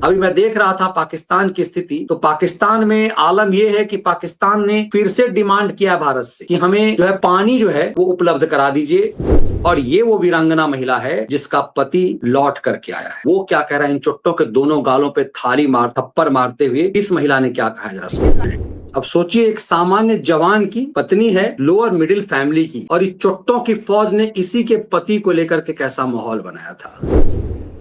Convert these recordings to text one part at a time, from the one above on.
अभी मैं देख रहा था पाकिस्तान की स्थिति, तो पाकिस्तान में आलम यह है कि पाकिस्तान ने फिर से डिमांड किया भारत से कि हमें जो है पानी जो है वो उपलब्ध करा दीजिए। और ये वो वीरांगना महिला है जिसका पति लौट करके आया है। वो क्या कह रहा है, इन चुट्टों के दोनों गालों पे थप्पड़ मारते हुए इस महिला ने क्या कहा है, जरा सुनते हैं। अब सोचिए, एक सामान्य जवान की पत्नी है, लोअर मिडिल फैमिली की, और इस चुट्टों की फौज ने इसी के पति को लेकर के कैसा माहौल बनाया था।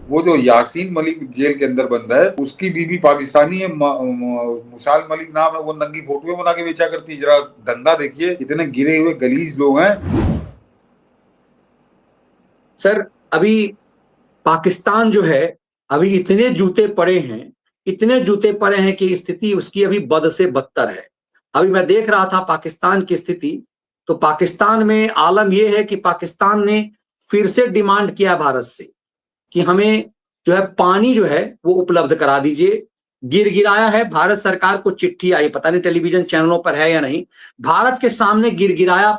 वो जो यासीन मलिक जेल के अंदर बंद है, उसकी बीवी पाकिस्तानी है, मुशाल मलिक नाम है, वो नंगी फोटोएं बना के बेचा करती है। जरा धंधा देखिए, इतने गिरे हुए गलीज लोग हैं। सर, अभी पाकिस्तान जो है, अभी इतने जूते पड़े हैं, इतने जूते पड़े हैं कि स्थिति उसकी अभी बद से बदतर है। अभी मैं देख रहा था पाकिस्तान की स्थिति, तो पाकिस्तान में आलम यह है कि पाकिस्तान ने फिर से डिमांड किया भारत से कि हमें जो है पानी जो है वो उपलब्ध करा दीजिए। गिरगिराया है, भारत सरकार को चिट्ठी आई, पता नहीं टेलीविजन चैनलों पर है या नहीं। भारत के सामने गिरगिराया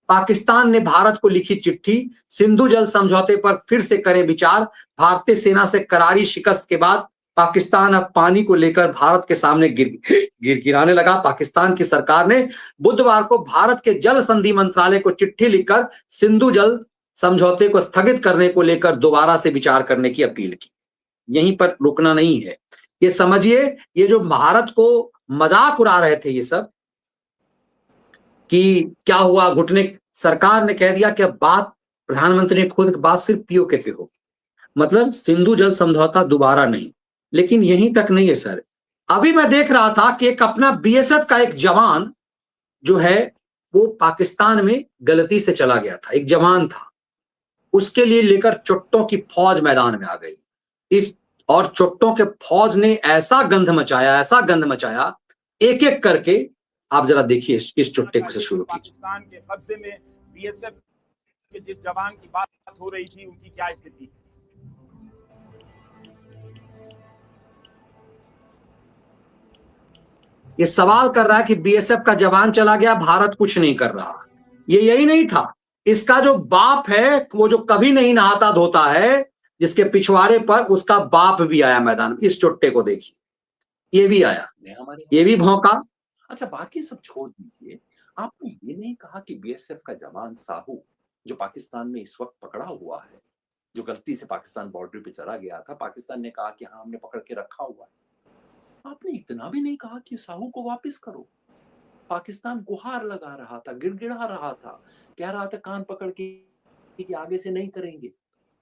पाकिस्तान ने भारत को लिखी चिट्ठी, सिंधु जल समझौते पर फिर से करें विचार। भारतीय सेना से करारी शिकस्त के बाद पाकिस्तान अब पानी को लेकर भारत के सामने गिराने लगा। पाकिस्तान की सरकार ने बुधवार को भारत के जल संधि मंत्रालय को चिट्ठी लिखकर सिंधु जल समझौते को स्थगित करने को लेकर दोबारा से विचार करने की अपील की। यहीं पर रुकना नहीं है, ये समझिए, ये जो भारत को मजाक उड़ा रहे थे ये सब कि क्या हुआ, घुटने, सरकार ने कह दिया कि अब बात, प्रधानमंत्री ने खुद, बात सिर्फ पीओके पे होगी, मतलब सिंधु जल समझौता दोबारा नहीं। लेकिन यहीं तक नहीं है सर, अभी मैं देख रहा था कि एक अपना बीएसएफ का एक जवान जो है वो पाकिस्तान में गलती से चला गया था, एक जवान था, उसके लिए लेकर चुट्टों की फौज मैदान में आ गई। इस और चुट्टों के फौज ने ऐसा गंध मचाया, ऐसा गंध मचाया, एक एक करके आप जरा देखिए इस चुट्टे से शुरू कीजिए। पाकिस्तान के कब्जे में बीएसएफ के जिस जवान की बात हो रही थी, उनकी क्या स्थिति है? ये सवाल कर रहा है कि बीएसएफ का जवान चला गया, भारत कुछ नहीं कर रहा। ये यही नहीं था, इसका जो बाप है, वो जो कभी नहीं नहाता धोता है, जिसके पिछवाड़े पर उसका बाप भी आया मैदान। इस चुट्टे को देखिए, ये भी आया, ये भी भौंका। अच्छा, बाकी सब छोड़ दीजिए, आपने ये नहीं कहा कि बीएसएफ का जवान साहू जो पाकिस्तान में इस वक्त पकड़ा हुआ है, जो गलती से पाकिस्तान बॉर्डर पे चला गया था, पाकिस्तान ने कहा कि हाँ हमने पकड़ के रखा हुआ है, आपने इतना भी नहीं कहा कि साहू को वापस करो। पाकिस्तान गुहार लगा रहा था, गिड़गिड़ा रहा था, कह रहा था कान पकड़ के कि आगे से नहीं करेंगे,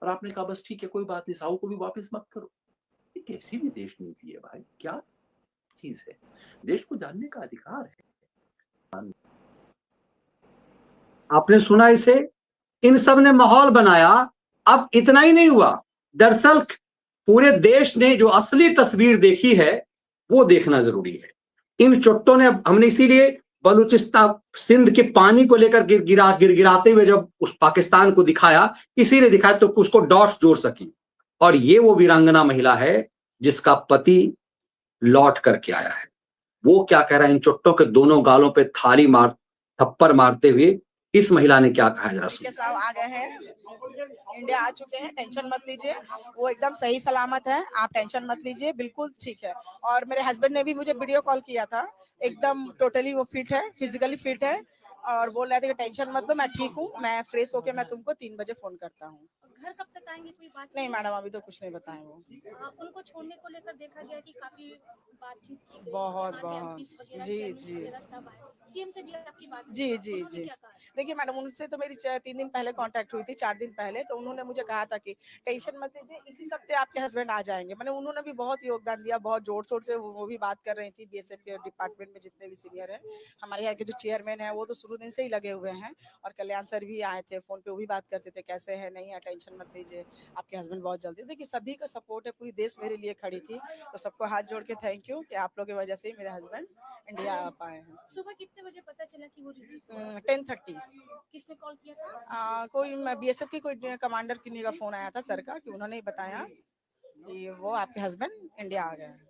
और आपने कहा बस ठीक है कोई बात नहीं, साहू को भी वापस मत करो। ये कैसी भी देश नीति है भाई, क्या चीज है? देश को जानने का अधिकार है। आपने सुना इसे, इन सब ने माहौल बनाया। अब इतना ही नहीं हुआ, दरअसल पूरे देश ने जो असली तस्वीर देखी है वो देखना जरूरी है। इन चुट्टों ने, हमने इसीलिए बलूचिस्तान सिंध के पानी को लेकर गिरगिराते हुए जब उस पाकिस्तान को दिखाया, इसीलिए दिखाया तो उसको डॉट्स जोड़ सकी। और ये वो वीरांगना महिला है जिसका पति लौट करके आया है। वो क्या कह रहा है, इन चुट्टों के दोनों गालों पे थप्पड़ मारते हुए इस महिला ने क्या कहा है, जरा सुनिए। साहब आ गए हैं, इंडिया आ चुके हैं, टेंशन मत लीजिए, वो एकदम सही सलामत है, आप टेंशन मत लीजिए, बिल्कुल ठीक है। और मेरे हस्बैंड ने भी मुझे वीडियो कॉल किया था, एकदम टोटली वो फिट है, फिजिकली फिट है, और बोल रहे थे कि टेंशन मत लो, मैं ठीक हूँ, मैं फ्रेश होके मैं तुमको 3 बजे फोन करता हूँ। घर कब तक आएंगे, कोई बात नहीं मैडम, अभी तो कुछ नहीं बताए वो। उनको छोड़ने को लेकर देखा गया कि काफी बातचीत की गई, बहुत जी जी सब आए, सीएम से भी आपकी बात जी जी जी। देखिए मैडम, उनसे तो मेरी 3 दिन पहले कांटेक्ट हुई थी, 4 दिन पहले, तो उन्होंने मुझे कहा था कि टेंशन मत लीजिए, इसी हफ्ते आपके हस्बैंड आ जाएंगे। मैंने, उन्होंने भी बहुत योगदान दिया, बहुत जोर शोर से वो भी बात कर रही थी। बीएसएफ के डिपार्टमेंट में जितने भी सीनियर हैं, हमारे यहाँ के जो चेयरमैन है, वो तो शुरू दिन से ही लगे हुए हैं, और कल्याण सर भी आए थे, फोन पे वो भी बात करते थे कैसे है, नहीं है, टेंशन मत लीजिए, आपके हस्बैंड बहुत जल्दी। देखिए सभी का सपोर्ट है, पूरी देश मेरे लिए खड़ी थी, तो सबको हाथ जोड़ के थैंक यू कि आप लोगों की वजह से ही मेरे हस्बैंड इंडिया आ पाए हैं। सुबह कितने बजे पता चला कि वो रिलीज? 10:30। किसने कॉल किया था? कोई बीएसएफ की कोई कमांडर किन्हीं का फोन आया था सर का, कि उन्होंने ही बताया कि वो आपके हस्बैंड इंडिया आ गए हैं।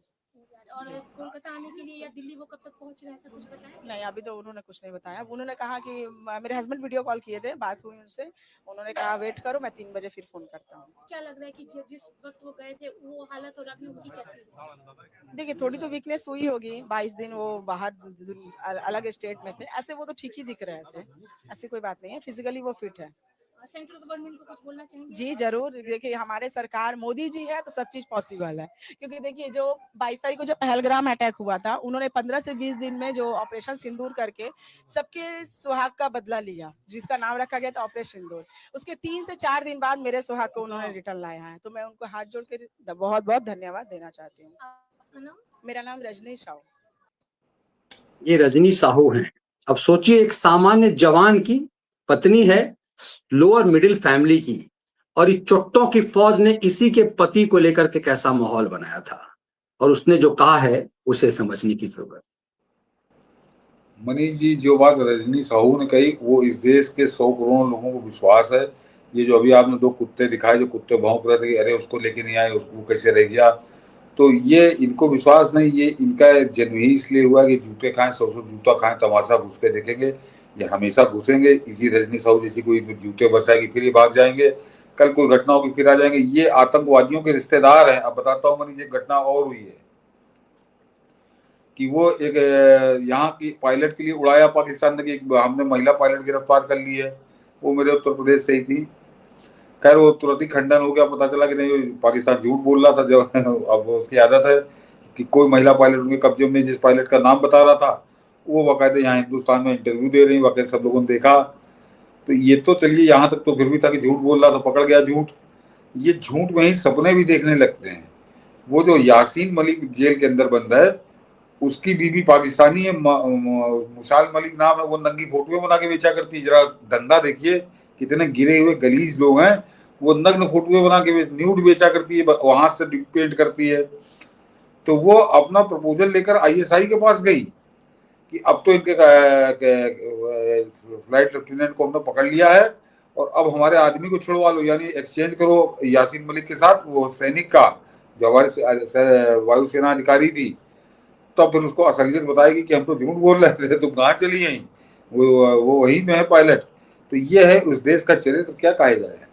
और कोलकाता आने के लिए या दिल्ली वो कब तक पहुंच रहे हैं, ऐसा कुछ बताया? नहीं, अभी तो उन्होंने कुछ नहीं बताया। उन्होंने कहा कि मेरे हस्बैंड वीडियो कॉल किए थे, बात हुई उनसे। उन्होंने कहा वेट करो, मैं 3 बजे फिर फोन करता हूँ। क्या लग रहा है कि जिस वक्त वो गए थे वो हालत और अभी उनकी कैसी है? देखिए, थोड़ी तो वीकनेस हुई होगी। 22 दिन वो बाहर अलग स्टेट में थे, ऐसे वो तो ठीक ही दिख रहे थे, ऐसी कोई बात नहीं है। फिजिकली वो फिट है। सेंट्रल गवर्नमेंट को कुछ बोलना चाहेंगे? जी जरूर। देखिए, हमारे सरकार मोदी जी है तो सब चीज पॉसिबल है, क्योंकि देखिए जो 22 तारीख को जो पहलगाम अटैक हुआ था, उन्होंने 15 से 20 दिन में जो ऑपरेशन सिंदूर करके सबके सुहाग का बदला लिया, जिसका नाम रखा गया था ऑपरेशन सिंदूर। उसके 3 से 4 दिन बाद मेरे सुहाग को उन्होंने रिटर्न लाया है, तो मैं उनको हाथ जोड़ के बहुत बहुत धन्यवाद देना चाहती हूँ। आपका नाम? मेरा नाम रजनी साहू। ये रजनी साहू हैं। अब सोचिए, एक सामान्य जवान की पत्नी है, लोअर मिडिल फैमिली की, और इस चुट्टों की फौज ने इसी के पति को लेकर के कैसा माहौल बनाया था, और उसने जो कहा है उसे समझने की जरूरत। मनीष जी, जो बात रजनी साहू ने कही वो इस देश के 100 करोड़ लोगों को विश्वास है। ये जो अभी आपने 2 कुत्ते दिखाए, जो कुत्ते भौंक रहे थे कि अरे उसको लेके नहीं आए, वो कैसे रह गया, तो ये इनको विश्वास नहीं, ये इनका जन्म ही इसलिए हुआ कि जूते खाएं, 100 जूता खाएं, तमाशा घुस के देखेंगे। ये हमेशा घुसेंगे, इसी रजनी साहू जैसी कोई जूते बरसाएगी फिर ये भाग जाएंगे, कल कोई घटना होगी फिर आ जाएंगे। ये आतंकवादियों के रिश्तेदार हैं। अब बताता हूँ मनीष, एक घटना और हुई है कि वो एक यहाँ की पायलट के लिए उड़ाया पाकिस्तान ने, हमने महिला पायलट गिरफ्तार कर ली है, वो मेरे उत्तर प्रदेश से ही थी। खैर वो तुरंत ही खंडन हो गया, पता चला कि नहीं पाकिस्तान झूठ बोल रहा था। जब अब उसकी आदत है कि कोई महिला पायलट उनके कब्जे में, जिस पायलट का नाम बता रहा था वो बाकायदे यहाँ हिंदुस्तान में इंटरव्यू दे रही, बाकायदे सब लोगों ने देखा। तो ये तो चलिए यहाँ तक तो फिर भी था कि झूठ बोल रहा था, पकड़ गया झूठ। ये झूठ में ही सपने भी देखने लगते हैं। वो जो यासीन मलिक जेल के अंदर बंद है, उसकी बीवी पाकिस्तानी है, मुशाल मलिक नाम है, वो नंगी फोटोएं बना के बेचा करती है। जरा धंधा देखिए, कितने गिरे हुए गलीज लोग हैं। वो नग्न फोटोएं बना के न्यूड बेचा करती है, वहां से पेंट करती है। तो वो अपना प्रपोजल लेकर ISI के पास गई कि अब तो इनके फ्लाइट लेफ्टिनेंट को हमने पकड़ लिया है और अब हमारे आदमी को छुड़वा लो, यानी एक्सचेंज करो यासीन मलिक के साथ वो सैनिक का, जो हमारे वायुसेना अधिकारी थी। तब फिर उसको असलियत बताएगी कि हम तो झूठ बोल रहे थे, तुम कहाँ चली आई, वो वहीं में है पायलट। तो ये है उस देश का चरित्र, क्या कहा जाए।